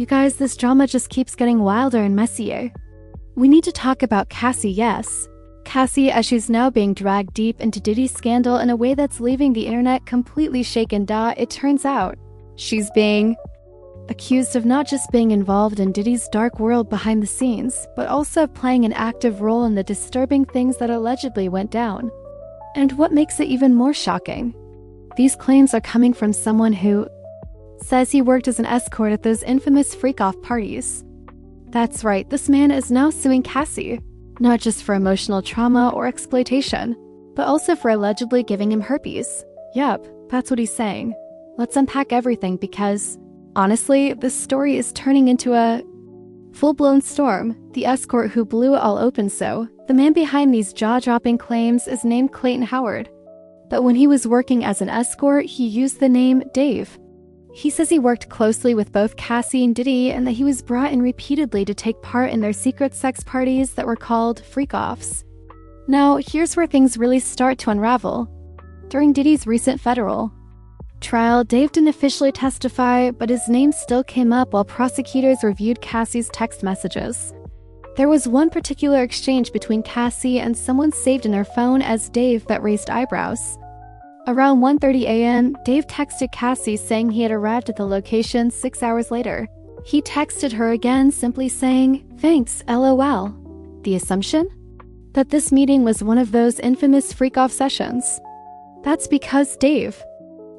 You guys, this drama just keeps getting wilder and messier. We need to talk about Cassie, yes. Cassie, as she's now being dragged deep into Diddy's scandal in a way that's leaving the internet completely shaken. It turns out she's being accused of not just being involved in Diddy's dark world behind the scenes, but also of playing an active role in the disturbing things that allegedly went down. And what makes it even more shocking? These claims are coming from someone who says he worked as an escort at those infamous freak-off parties. That's right, this man is now suing Cassie, not just for emotional trauma or exploitation, but also for allegedly giving him herpes. Yep, that's what he's saying. Let's unpack everything because, honestly, this story is turning into a full-blown storm. The escort who blew it all open. So, the man behind these jaw-dropping claims is named Clayton Howard. But when he was working as an escort, he used the name Dave. He says he worked closely with both Cassie and Diddy and that he was brought in repeatedly to take part in their secret sex parties that were called freak-offs. Now, here's where things really start to unravel. During Diddy's recent federal trial, Dave didn't officially testify, but his name still came up while prosecutors reviewed Cassie's text messages. There was one particular exchange between Cassie and someone saved in her phone as Dave that raised eyebrows. Around 1:30 a.m., Dave texted Cassie saying he had arrived at the location 6 hours later. He texted her again simply saying, "Thanks, LOL." The assumption? That this meeting was one of those infamous freak-off sessions. That's because Dave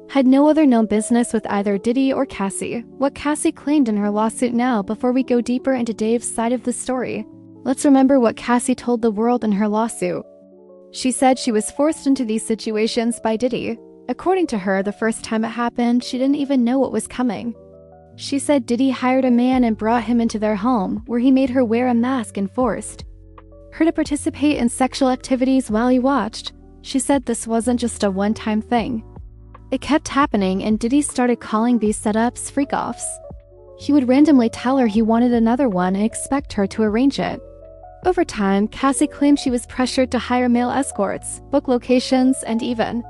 had no other known business with either Diddy or Cassie. What Cassie claimed in her lawsuit. Now, before we go deeper into Dave's side of the story, let's remember what Cassie told the world in her lawsuit. She said she was forced into these situations by Diddy. According to her, the first time it happened, she didn't even know what was coming. She said Diddy hired a man and brought him into their home, where he made her wear a mask and forced her to participate in sexual activities while he watched. She said this wasn't just a one-time thing. It kept happening, and Diddy started calling these setups freak-offs. He would randomly tell her he wanted another one and expect her to arrange it. Over time, Cassie claimed she was pressured to hire male escorts, book locations, and even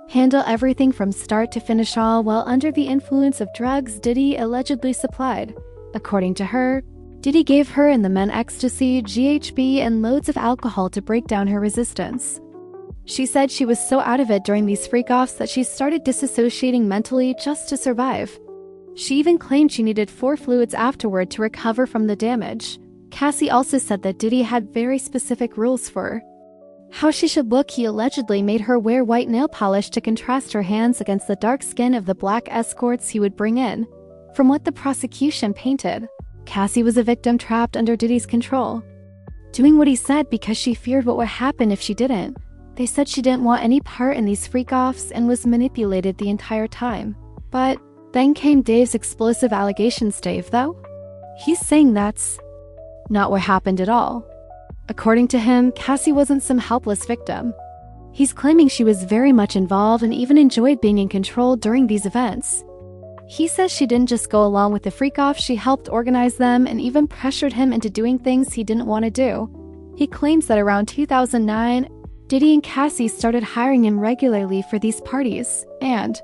handle everything from start to finish, all while under the influence of drugs Diddy allegedly supplied. According to her, Diddy gave her and the men ecstasy, GHB, and loads of alcohol to break down her resistance. She said she was so out of it during these freak-offs that she started disassociating mentally just to survive. She even claimed she needed 4 fluids afterward to recover from the damage. Cassie also said that Diddy had very specific rules for how she should look. He allegedly made her wear white nail polish to contrast her hands against the dark skin of the black escorts he would bring in. From what the prosecution painted, Cassie was a victim trapped under Diddy's control, doing what he said because she feared what would happen if she didn't. They said she didn't want any part in these freak-offs and was manipulated the entire time. But then came Dave's explosive allegations. Dave, though, he's saying that's not what happened at all. According to him, Cassie wasn't some helpless victim. He's claiming she was very much involved and even enjoyed being in control during these events. He says she didn't just go along with the freak-off, she helped organize them and even pressured him into doing things he didn't want to do. He claims that around 2009, Diddy and Cassie started hiring him regularly for these parties, and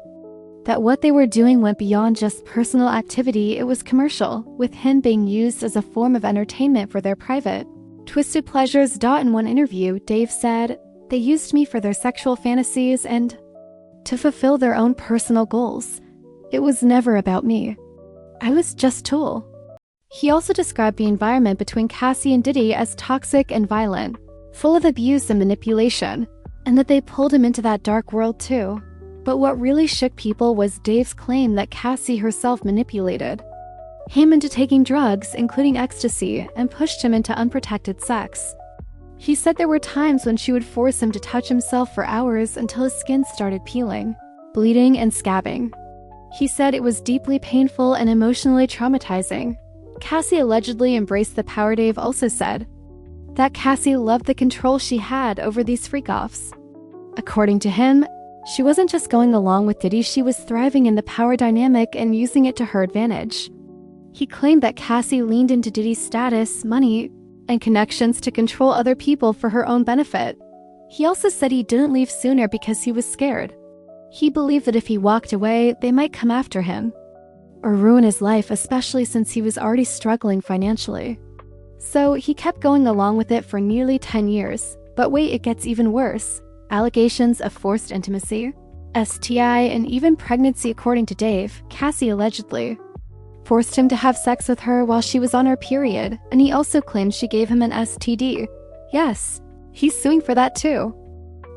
that what they were doing went beyond just personal activity. It was commercial, with him being used as a form of entertainment for their private, twisted pleasures. In one interview, Dave said, "They used me for their sexual fantasies and to fulfill their own personal goals. It was never about me. I was just a tool." He also described the environment between Cassie and Diddy as toxic and violent, full of abuse and manipulation, and that they pulled him into that dark world too. But what really shook people was Dave's claim that Cassie herself manipulated him into taking drugs, including ecstasy, and pushed him into unprotected sex. He said there were times when she would force him to touch himself for hours until his skin started peeling, bleeding, and scabbing. He said it was deeply painful and emotionally traumatizing. Cassie allegedly embraced the power. Dave also said that Cassie loved the control she had over these freak-offs. According to him, she wasn't just going along with Diddy, she was thriving in the power dynamic and using it to her advantage. He claimed that Cassie leaned into Diddy's status, money, and connections to control other people for her own benefit. He also said he didn't leave sooner because he was scared. He believed that if he walked away, they might come after him, or ruin his life, especially since he was already struggling financially. So he kept going along with it for nearly 10 years. But wait, it gets even worse. Allegations of forced intimacy, STI, and even pregnancy. According to Dave, Cassie allegedly forced him to have sex with her while she was on her period, and he also claimed she gave him an STD. Yes, he's suing for that too.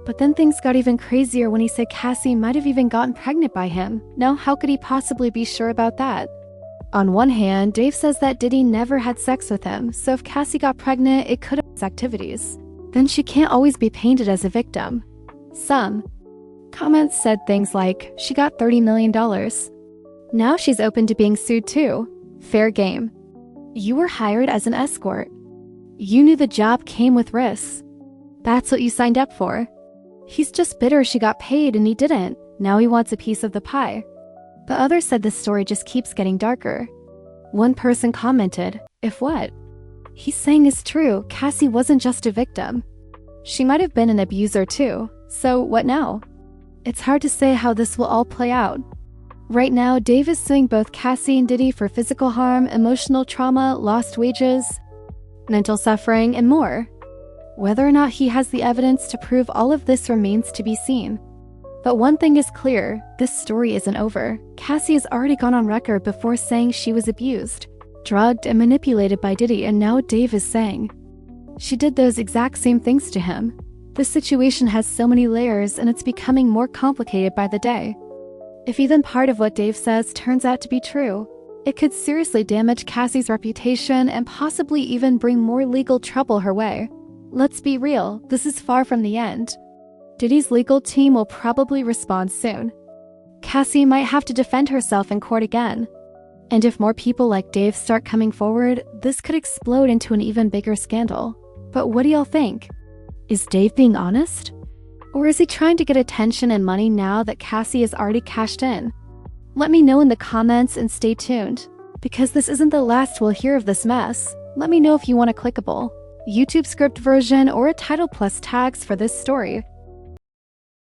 But then things got even crazier when he said Cassie might have even gotten pregnant by him. Now, how could he possibly be sure about that? On one hand, Dave says that Diddy never had sex with him, so if Cassie got pregnant, it could have been his activities. Then she can't always be painted as a victim. Some comments said things like, she got $30 million. Now she's open to being sued too. Fair game. You were hired as an escort. You knew the job came with risks. That's what you signed up for. He's just bitter she got paid and he didn't. Now he wants a piece of the pie. But others said the story just keeps getting darker. One person commented, if what he's saying is true, Cassie wasn't just a victim. She might have been an abuser too. So what now? It's hard to say how this will all play out. Right now, Dave is suing both Cassie and Diddy for physical harm, emotional trauma, lost wages, mental suffering, and more. Whether or not he has the evidence to prove all of this remains to be seen. But one thing is clear, this story isn't over. Cassie has already gone on record before saying she was abused, drugged, and manipulated by Diddy, and now Dave is saying she did those exact same things to him. This situation has so many layers and it's becoming more complicated by the day. If even part of what Dave says turns out to be true, it could seriously damage Cassie's reputation and possibly even bring more legal trouble her way. Let's be real, this is far from the end. Diddy's legal team will probably respond soon. Cassie might have to defend herself in court again. And if more people like Dave start coming forward, this could explode into an even bigger scandal. But what do y'all think? Is Dave being honest? Or is he trying to get attention and money now that Cassie has already cashed in? Let me know in the comments and stay tuned, because this isn't the last we'll hear of this mess. Let me know if you want a clickable YouTube script version or a title plus tags for this story.